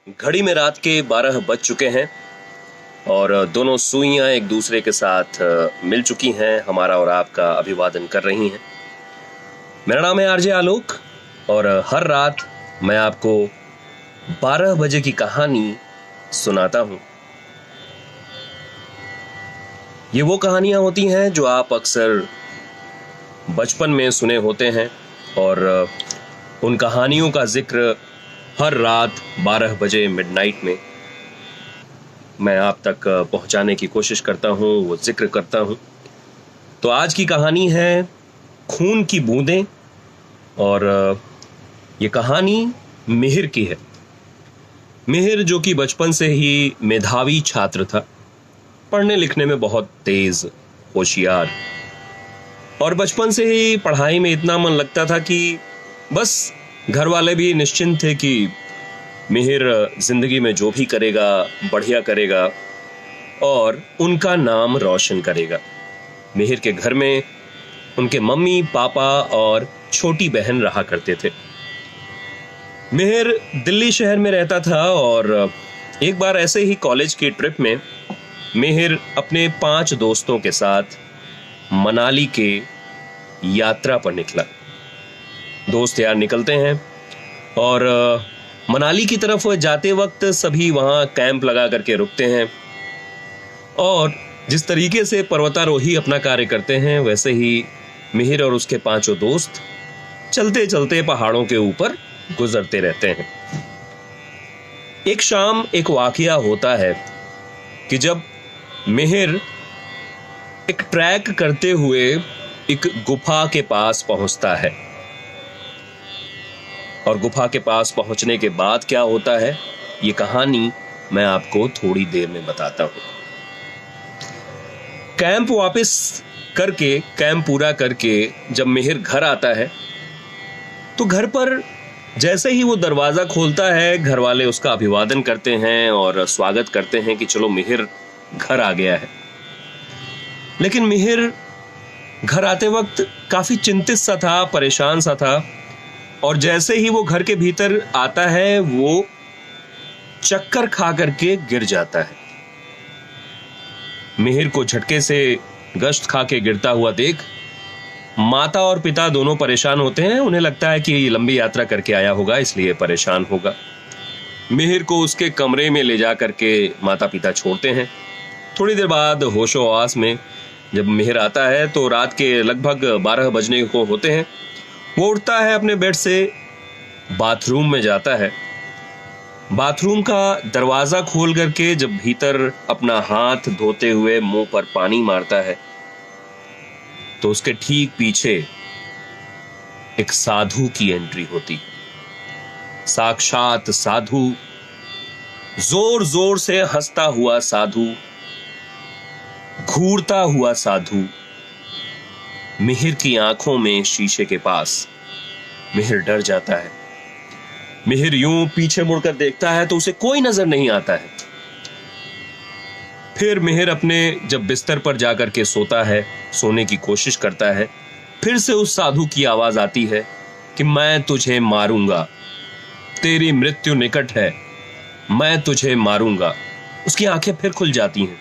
घड़ी में रात के 12 बज चुके हैं और दोनों सुइयां एक दूसरे के साथ मिल चुकी हैं, हमारा और आपका अभिवादन कर रही हैं। मेरा नाम है आरजे आलोक और हर रात मैं आपको 12 बजे की कहानी सुनाता हूं। ये वो कहानियां होती हैं जो आप अक्सर बचपन में सुने होते हैं और उन कहानियों का जिक्र हर रात 12 बजे मिडनाइट में मैं आप तक पहुंचाने की कोशिश करता हूं, वो जिक्र करता हूं। तो आज की कहानी है खून की बूंदें और ये कहानी मिहिर की है। मिहिर जो कि बचपन से ही मेधावी छात्र था, पढ़ने लिखने में बहुत तेज, होशियार और बचपन से ही पढ़ाई में इतना मन लगता था कि बस घर वाले भी निश्चिंत थे कि मिहिर जिंदगी में जो भी करेगा बढ़िया करेगा और उनका नाम रोशन करेगा। मिहिर के घर में उनके मम्मी पापा और छोटी बहन रहा करते थे। मिहिर दिल्ली शहर में रहता था और एक बार ऐसे ही कॉलेज की ट्रिप में मिहिर अपने 5 दोस्तों के साथ मनाली के यात्रा पर निकला। दोस्त यार निकलते हैं और मनाली की तरफ जाते वक्त सभी वहां कैंप लगा करके रुकते हैं और जिस तरीके से पर्वतारोही अपना कार्य करते हैं वैसे ही मिहिर और उसके 5 दोस्त चलते चलते पहाड़ों के ऊपर गुजरते रहते हैं। एक शाम एक वाकया होता है कि जब मिहिर एक ट्रैक करते हुए एक गुफा के पास पहुंचता है और गुफा के पास पहुंचने के बाद क्या होता है ये कहानी मैं आपको थोड़ी देर में बताता हूं। कैंप वापस करके, कैंप पूरा करके जब मिहिर घर आता है तो घर पर जैसे ही वो दरवाजा खोलता है घर वाले उसका अभिवादन करते हैं और स्वागत करते हैं कि चलो मिहिर घर आ गया है। लेकिन मिहिर घर आते वक्त काफी चिंतित सा था, परेशान सा था और जैसे ही वो घर के भीतर आता है वो चक्कर खा करके गिर जाता है। मिहिर को झटके से गश्त खा के गिरता हुआ देख माता और पिता दोनों परेशान होते हैं। उन्हें लगता है कि ये लंबी यात्रा करके आया होगा इसलिए परेशान होगा। मिहिर को उसके कमरे में ले जा करके माता पिता छोड़ते हैं। थोड़ी देर बाद होशो हवास में जब मिहिर आता है तो रात के लगभग 12 बजने को होते हैं। वो उठता है, अपने बेड से बाथरूम में जाता है। बाथरूम का दरवाजा खोल करके जब भीतर अपना हाथ धोते हुए मुंह पर पानी मारता है तो उसके ठीक पीछे एक साधु की एंट्री होती। साक्षात साधु, जोर जोर से हंसता हुआ साधु, घूरता हुआ साधु, मिहिर की आंखों में शीशे के पास। मिहिर डर जाता है। मिहिर यूं पीछे मुड़कर देखता है तो उसे कोई नजर नहीं आता है। फिर मिहिर अपने जब बिस्तर पर जाकर के सोता है, सोने की कोशिश करता है, फिर से उस साधु की आवाज आती है कि मैं तुझे मारूंगा, तेरी मृत्यु निकट है, मैं तुझे मारूंगा। उसकी आंखें फिर खुल जाती हैं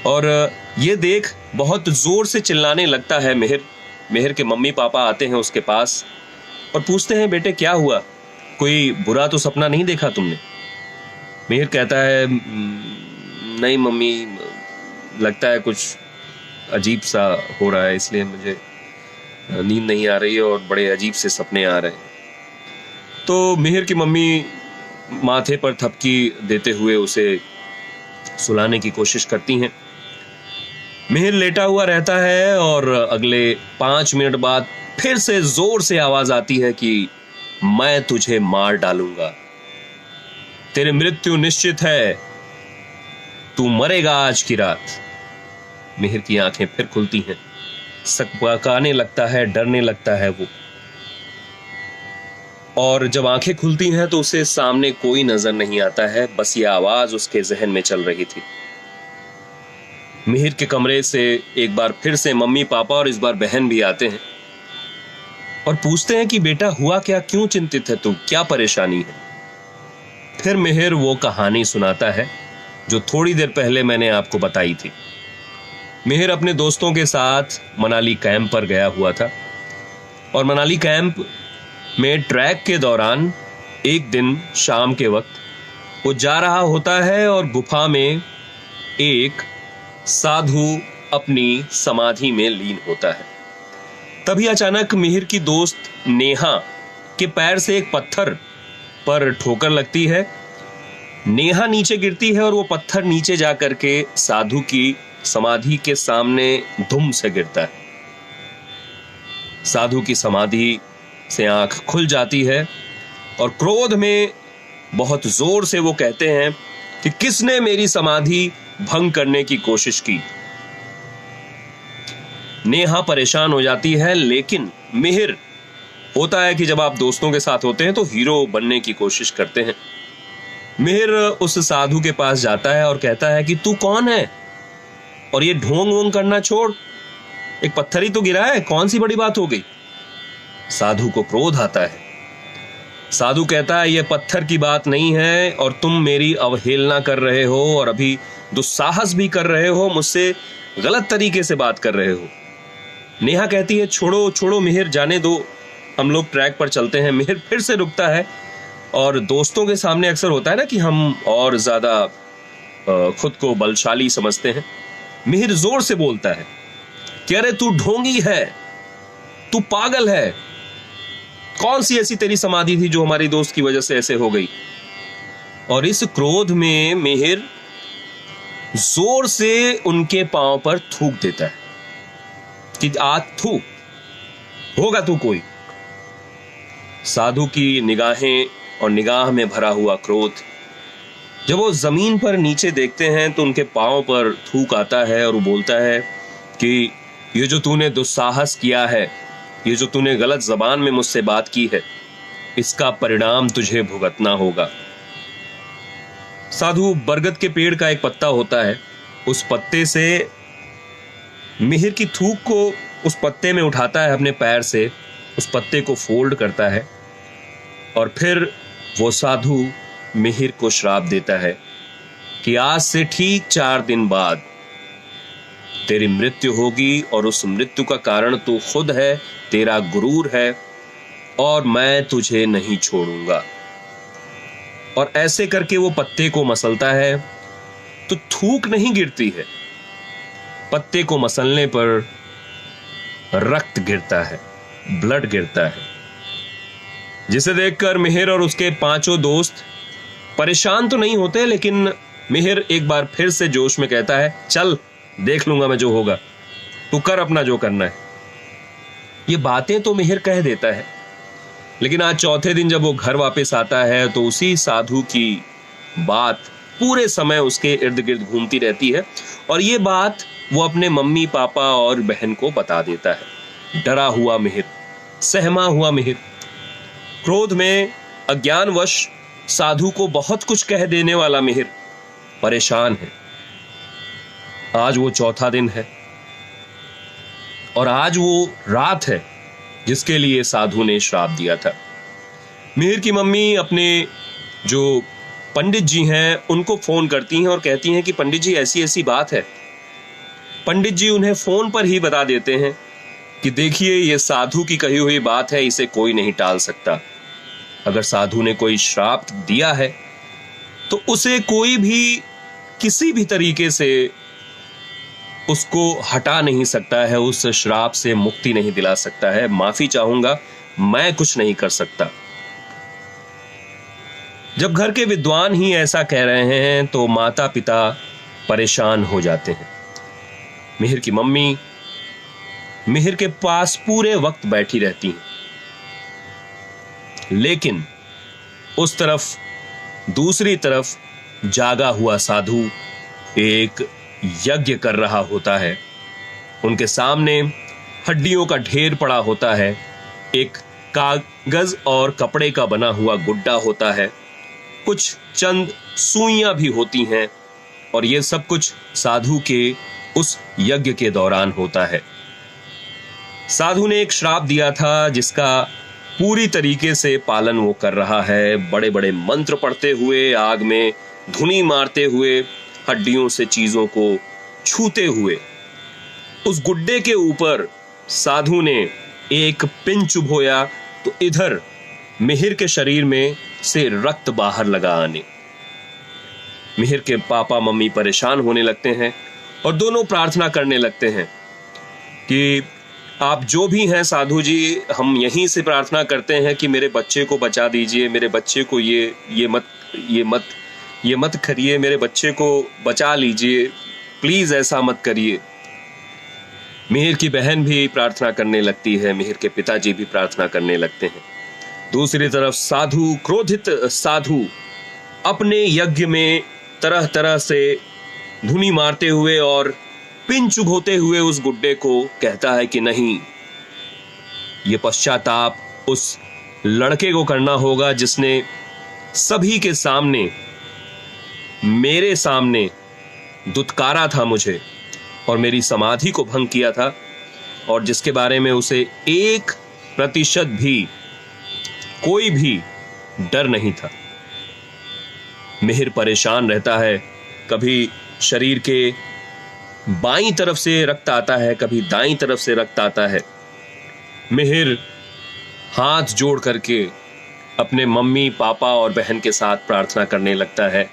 और ये देख बहुत जोर से चिल्लाने लगता है मिहिर। मिहिर के मम्मी पापा आते हैं उसके पास और पूछते हैं, बेटे क्या हुआ, कोई बुरा तो सपना नहीं देखा तुमने? मिहिर कहता है, नहीं मम्मी, लगता है कुछ अजीब सा हो रहा है इसलिए मुझे नींद नहीं आ रही है और बड़े अजीब से सपने आ रहे हैं। तो मिहिर की मम्मी माथे पर थपकी देते हुए उसे सुलाने की कोशिश करती हैं। मिहिर लेटा हुआ रहता है और अगले 5 मिनट बाद फिर से जोर से आवाज आती है कि मैं तुझे मार डालूंगा, तेरी मृत्यु निश्चित है, तू मरेगा आज की रात। मिहिर की आंखें फिर खुलती हैं, सकपकाने लगता है, डरने लगता है वो। और जब आंखें खुलती हैं तो उसे सामने कोई नजर नहीं आता है, बस ये आवाज उसके जहन में चल रही थी। मिहिर के कमरे से एक बार फिर से मम्मी पापा और इस बार बहन भी आते हैं और पूछते हैं कि बेटा हुआ क्या, क्यों चिंतित है तू, क्या परेशानी है? फिर मिहिर वो कहानी सुनाता है जो थोड़ी देर पहले मैंने आपको बताई थी। मिहिर अपने दोस्तों के साथ मनाली कैंप पर गया हुआ था और मनाली कैंप में ट्रैक के दौरान एक दिन शाम के वक्त वो जा रहा होता है और गुफा में एक साधु अपनी समाधि में लीन होता है। तभी अचानक मिहिर की दोस्त नेहा के पैर से एक पत्थर पर ठोकर लगती है। नेहा नीचे गिरती है और वो पत्थर नीचे जाकर के साधु की समाधि के सामने धुम से गिरता है। साधु की समाधि से आंख खुल जाती है और क्रोध में बहुत जोर से वो कहते हैं कि किसने मेरी समाधि भंग करने की कोशिश की। नेहा परेशान हो जाती है, लेकिन मिहिर, होता है कि जब आप दोस्तों के साथ होते हैं तो हीरो बनने की कोशिश करते हैं। मिहिर उस साधु के पास जाता है और कहता है कि तू कौन है और ये ढोंग वोंग करना छोड़, एक पत्थर ही तो गिरा है, कौन सी बड़ी बात हो गई। साधु को क्रोध आता है। साधु कहता है ये पत्थर की बात नहीं है और तुम मेरी अवहेलना कर रहे हो और अभी दुस्साहस भी कर रहे हो, मुझसे गलत तरीके से बात कर रहे हो। नेहा कहती है छोड़ो छोड़ो मिहिर, जाने दो, हम लोग ट्रैक पर चलते हैं। मिहिर फिर से रुकता है और दोस्तों के सामने अक्सर होता है ना कि हम और ज्यादा खुद को बलशाली समझते हैं। मिहिर जोर से बोलता है कि अरे तू ढोंगी है, तू पागल है, कौन सी ऐसी तेरी समाधि थी जो हमारी दोस्त की वजह से ऐसे हो गई। और इस क्रोध में मिहिर जोर से उनके पांव पर थूक देता है कि आज थू होगा तू कोई। साधु की निगाहें और निगाह में भरा हुआ क्रोध, जब वो जमीन पर नीचे देखते हैं तो उनके पांव पर थूक आता है और वो बोलता है कि ये जो तूने दुस्साहस किया है, ये जो तूने गलत जबान में मुझसे बात की है, इसका परिणाम तुझे भुगतना होगा। साधु बरगद के पेड़ का एक पत्ता होता है, उस पत्ते से मिहिर की थूक को उस पत्ते में उठाता है अपने पैर से, उस पत्ते को फोल्ड करता है और फिर वो साधु मिहिर को श्राप देता है कि आज से ठीक 4 दिन बाद तेरी मृत्यु होगी और उस मृत्यु का कारण तू खुद है, तेरा गुरूर है और मैं तुझे नहीं छोड़ूंगा। और ऐसे करके वो पत्ते को मसलता है तो थूक नहीं गिरती है, पत्ते को मसलने पर रक्त गिरता है, ब्लड गिरता है, जिसे देखकर मिहिर और उसके 5 दोस्त परेशान तो नहीं होते, लेकिन मिहिर एक बार फिर से जोश में कहता है चल देख लूंगा मैं जो होगा, तू कर अपना जो करना है। ये बातें तो मिहिर कह देता है, लेकिन आज चौथे दिन जब वो घर वापस आता है तो उसी साधु की बात पूरे समय उसके इर्द गिर्द घूमती रहती है और ये बात वो अपने मम्मी पापा और बहन को बता देता है। डरा हुआ मिहिर, सहमा हुआ मिहिर, क्रोध में अज्ञानवश साधु को बहुत कुछ कह देने वाला मिहिर परेशान है। आज वो चौथा दिन है और आज वो रात है जिसके लिए साधु ने श्राप दिया था। मिहिर की मम्मी अपने जो पंडित जी हैं उनको फोन करती हैं और कहती हैं कि पंडित जी ऐसी ऐसी बात है। पंडित जी उन्हें फोन पर ही बता देते हैं कि देखिए ये साधु की कही हुई बात है, इसे कोई नहीं टाल सकता। अगर साधु ने कोई श्राप दिया है तो उसे कोई भी किसी भी तरीके से उसको हटा नहीं सकता है, उस श्राप से मुक्ति नहीं दिला सकता है। माफी चाहूंगा, मैं कुछ नहीं कर सकता। जब घर के विद्वान ही ऐसा कह रहे हैं तो माता पिता परेशान हो जाते हैं। मिहिर की मम्मी मिहिर के पास पूरे वक्त बैठी रहती हैं, लेकिन उस तरफ दूसरी तरफ जागा हुआ साधु एक यज्ञ कर रहा होता है। उनके सामने हड्डियों का ढेर पड़ा होता है, एक कागज और कपड़े का बना हुआ गुड्डा होता है, कुछ चंद सुइयां भी होती हैं और यह सब कुछ साधु के उस यज्ञ के दौरान होता है। साधु ने एक श्राप दिया था जिसका पूरी तरीके से पालन वो कर रहा है, बड़े बड़े मंत्र पढ़ते हुए, आग में धुनी मारते हुए, हड्डियों से चीजों को छूते हुए। उस गुड्डे के ऊपर साधु ने एक पिन चुभोया तो इधर मिहिर के शरीर में से रक्त बाहर लगा आने। मिहिर के पापा मम्मी परेशान होने लगते हैं और दोनों प्रार्थना करने लगते हैं कि आप जो भी हैं साधु जी, हम यहीं से प्रार्थना करते हैं कि मेरे बच्चे को बचा दीजिए, मेरे बच्चे को ये मत करिए, मेरे बच्चे को बचा लीजिए, प्लीज ऐसा मत करिए। मिहिर की बहन भी प्रार्थना करने लगती है, मिहिर के पिताजी भी प्रार्थना करने लगते हैं। दूसरी तरफ साधु, क्रोधित साधु, अपने यज्ञ में तरह तरह से धुनी मारते हुए और पिन चुभोते हुए उस गुड्डे को कहता है कि नहीं, ये पश्चाताप उस लड़के को करना होगा जिसने सभी के सामने, मेरे सामने दुत्कारा था मुझे और मेरी समाधि को भंग किया था, और जिसके बारे में उसे 1% भी, कोई भी डर नहीं था। मिहिर परेशान रहता है, कभी शरीर के बाईं तरफ से रक्त आता है, कभी दाईं तरफ से रक्त आता है। मिहिर हाथ जोड़ करके अपने मम्मी पापा और बहन के साथ प्रार्थना करने लगता है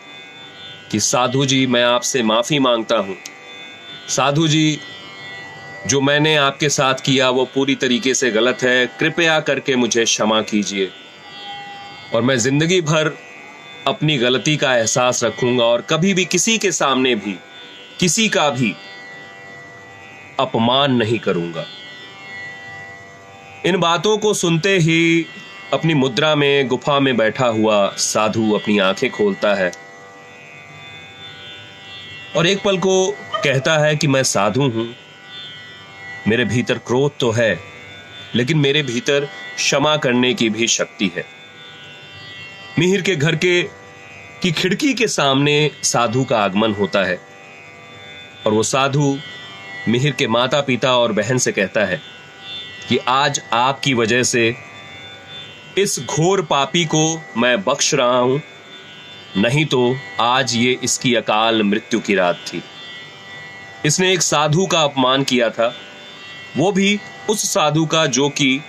कि साधु जी, मैं आपसे माफी मांगता हूं। साधु जी, जो मैंने आपके साथ किया वो पूरी तरीके से गलत है, कृपया करके मुझे क्षमा कीजिए और मैं जिंदगी भर अपनी गलती का एहसास रखूंगा और कभी भी किसी के सामने भी किसी का भी अपमान नहीं करूंगा। इन बातों को सुनते ही अपनी मुद्रा में गुफा में बैठा हुआ साधु अपनी आंखें खोलता है और एक पल को कहता है कि मैं साधु हूं, मेरे भीतर क्रोध तो है लेकिन मेरे भीतर क्षमा करने की भी शक्ति है। मिहिर के घर की खिड़की के सामने साधु का आगमन होता है और वो साधु मिहिर के माता पिता और बहन से कहता है कि आज आपकी वजह से इस घोर पापी को मैं बख्श रहा हूं, नहीं तो आज ये इसकी अकाल मृत्यु की रात थी। इसने एक साधु का अपमान किया था, वो भी उस साधु का जो कि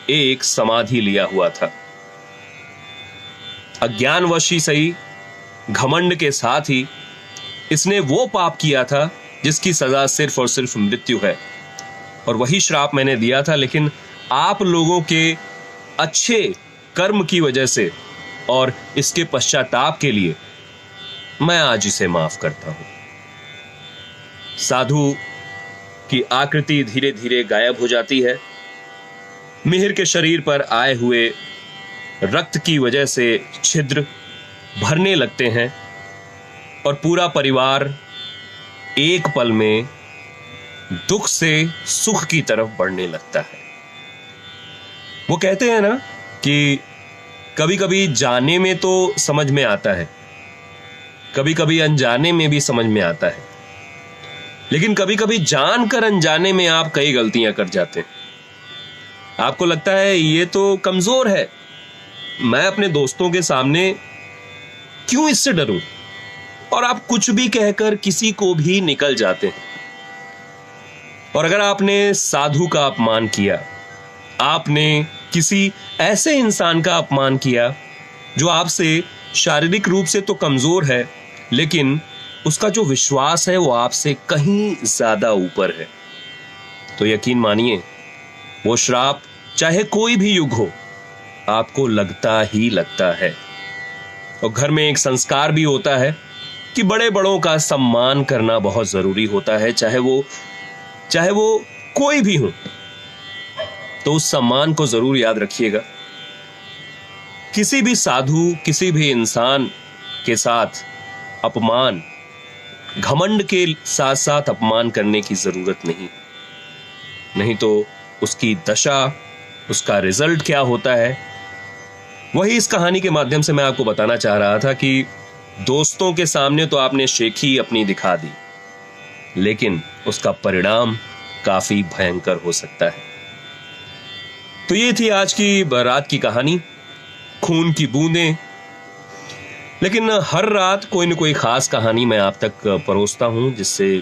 एक समाधि लिया हुआ था। अज्ञानवश ही सही, घमंड के साथ ही इसने वो पाप किया था जिसकी सजा सिर्फ और सिर्फ मृत्यु है, और वही श्राप मैंने दिया था, लेकिन आप लोगों के अच्छे कर्म की वजह से और इसके पश्चाताप के लिए मैं आज इसे माफ करता हूं। साधु की आकृति धीरे धीरे गायब हो जाती है। मिहिर के शरीर पर आए हुए रक्त की वजह से छिद्र भरने लगते हैं और पूरा परिवार एक पल में दुख से सुख की तरफ बढ़ने लगता है। वो कहते हैं ना कि कभी कभी जाने में तो समझ में आता है, कभी कभी अनजाने में भी समझ में आता है, लेकिन कभी कभी जानकर अनजाने में आप कई गलतियां कर जाते हैं। आपको लगता है ये तो कमजोर है, मैं अपने दोस्तों के सामने क्यों इससे डरूं, और आप कुछ भी कहकर किसी को भी निकल जाते हैं। और अगर आपने साधु का अपमान किया, आपने किसी ऐसे इंसान का अपमान किया जो आपसे शारीरिक रूप से तो कमजोर है, लेकिन उसका जो विश्वास है वो आपसे कहीं ज्यादा ऊपर है, तो यकीन मानिए वो श्राप चाहे कोई भी युग हो आपको लगता ही लगता है। और घर में एक संस्कार भी होता है कि बड़े बड़ों का सम्मान करना बहुत जरूरी होता है, चाहे वो कोई भी हो, तो उस सम्मान को जरूर याद रखिएगा। किसी भी साधु, किसी भी इंसान के साथ अपमान, घमंड के साथ साथ अपमान करने की जरूरत नहीं तो उसकी दशा, उसका रिजल्ट क्या होता है, वही इस कहानी के माध्यम से मैं आपको बताना चाह रहा था कि दोस्तों के सामने तो आपने शेखी अपनी दिखा दी, लेकिन उसका परिणाम काफी भयंकर हो सकता है। तो ये थी आज की रात की कहानी, खून की बूंदें। लेकिन हर रात कोई न कोई खास कहानी मैं आप तक परोसता हूं, जिससे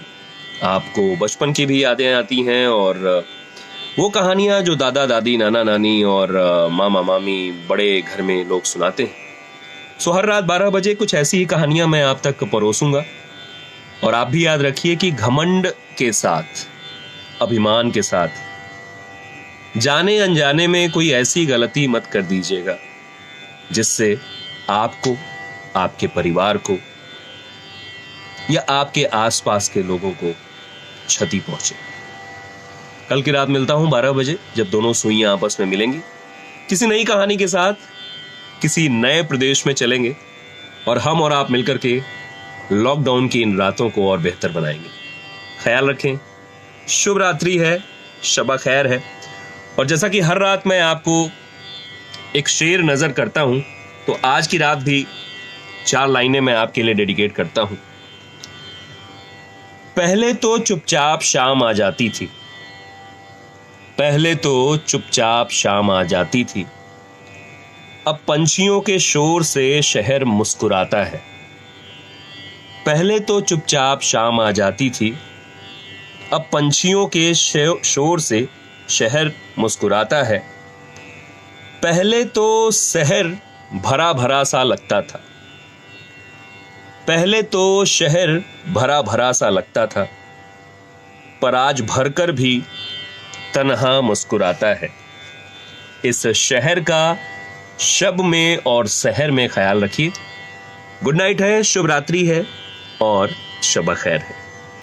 आपको बचपन की भी यादें आती हैं और वो कहानियां जो दादा दादी, नाना नानी और मामा मामी बड़े घर में लोग सुनाते हैं। सो हर रात 12 बजे कुछ ऐसी ही कहानियां मैं आप तक परोसूंगा। और आप भी याद रखिए कि घमंड के साथ, अभिमान के साथ, जाने अनजाने में कोई ऐसी गलती मत कर दीजिएगा जिससे आपको, आपके परिवार को या आपके आसपास के लोगों को क्षति पहुंचे। कल की रात मिलता हूं 12 बजे, जब दोनों सुइयां आपस में मिलेंगी, किसी नई कहानी के साथ, किसी नए प्रदेश में चलेंगे और हम और आप मिलकर के लॉकडाउन की इन रातों को और बेहतर बनाएंगे। ख्याल रखें। शुभ रात्रि है, शबा खैर है। और जैसा कि हर रात मैं आपको एक शेर नजर करता हूं, तो आज की रात भी 4 लाइनें मैं आपके लिए डेडिकेट करता हूं। पहले तो चुपचाप शाम आ जाती थी, पहले तो चुपचाप शाम आ जाती थी, अब पंछियों के शोर से शहर मुस्कुराता है। पहले तो चुपचाप शाम आ जाती थी, अब पंछियों के शोर से शहर मुस्कुराता है। पहले तो शहर भरा भरा सा लगता था, पहले तो शहर भरा भरा सा लगता था, पर आज भरकर भी तन्हा मुस्कुराता है। इस शहर का शब में और शहर में ख्याल रखिए। गुड नाइट है, शुभ रात्रि है और शब खैर है।